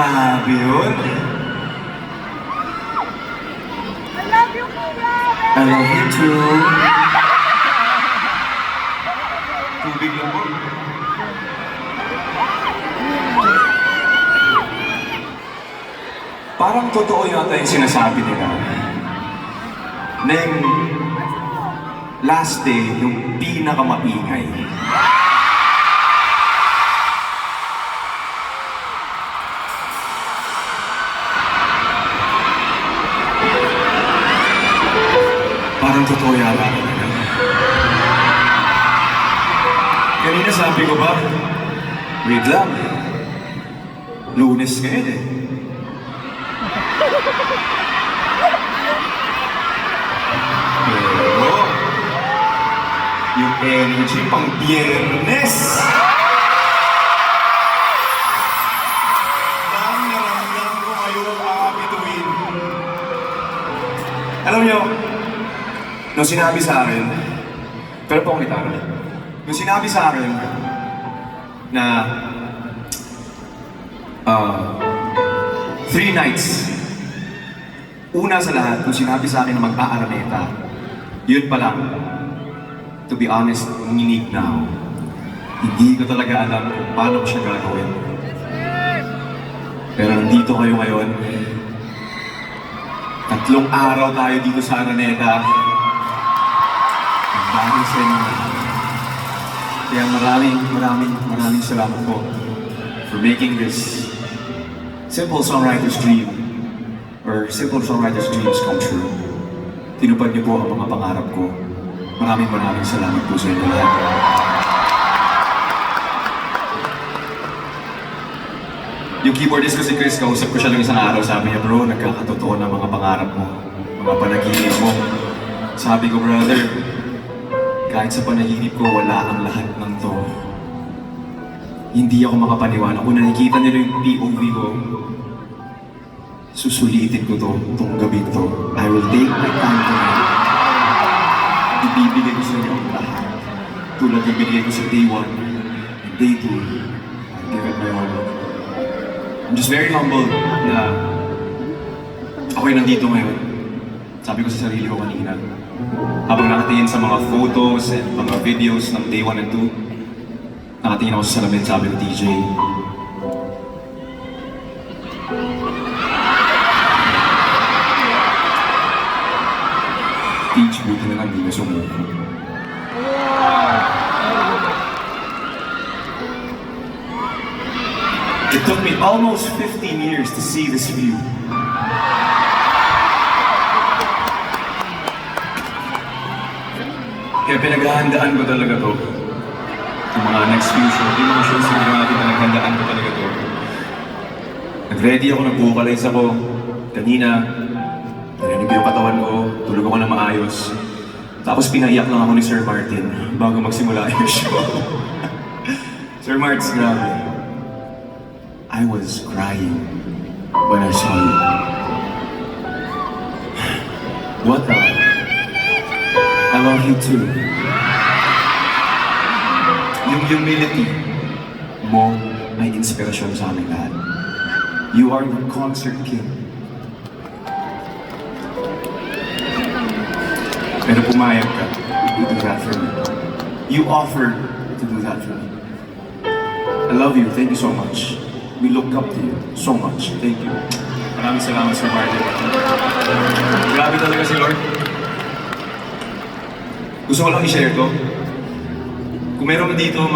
Grabe yun. I love you, Kuya! I love you too. Tubig lang po. Parang totoo yata yung sinasabi nila. Na yung last day, yung pinakamaingay. Parang totoo yata. Kanina sabi ko ba, wait lang. Lunes ngayon eh. Pero, yung energy pang Biyernes. Naramdam ko ngayong bituin. Alam niyo, nung sinabi sa akin, pero po akong gitara, nung sinabi sa akin na 3 nights, una sa lahat, nung sinabi sa akin na mag-aaraneta, yun pa lang, to be honest, nginig na ako. Hindi ko talaga alam kung paano ko siya gagawin. Pero nandito kayo ngayon, 3 araw tayo dito sa Araneta. Ang dami sa inyo. Kaya maraming salamat po for making this simple songwriter's dream or simple songwriter's dreams come true. Tinupad niyo po ang mga pangarap ko. Maraming salamat po sa inyo lahat. Yung keyboardist ko si Chris, kausap ko siya lang isang araw, sabi niya, bro, nagkakatotoo ng mga pangarap mo, mga panaginip mo. Sabi ko, brother, kahit sa panaginip ko, wala ang lahat ng to. Hindi ako makapaniwala. Kung nakikita niyo yung POV ko, susulitin ko itong gabi to. I will take my time tonight. Ibibigay ko sa inyo ang lahat. Tulad yung binigay ko sa day 1 and day 2. I'll give it my all. I'm just very humbled na ako'y nandito ngayon. Sabi ko sa sarili ko kanina, habang nakatingin sa mga photos and mga videos ng day 1 and 2, nakatingin ako sa salamin, sabi ko, DJ, Teach, buti na lang hindi na sumuko. It took me almost 15 years to see this view. Kaya pinaghahandaan ko talaga to. Yung mga next few shows, yung mga shows na ginawa natin, pinaghandaan ko talaga to. Nag-ready ako, nag-vocalize ako. Kanina, narinig ko yung katawan ko, tulog ako na maayos. Tapos pinaiyak lang ako ni Sir Martin bago magsimula yung show. Sir Martins, grabe. I was crying when I saw you. What the? I love you too. Yung humility mo ay inspirasyon sa amin lahat. You are the concert king. Pero pumayag ka to do that for me. You offered to do that for me. I love you. Thank you so much. We look up to you so much. Thank you. Maraming salamat, Sir Martin. Grabe talaga si Lord. Gusto ko lang i-share to. Kung meron dito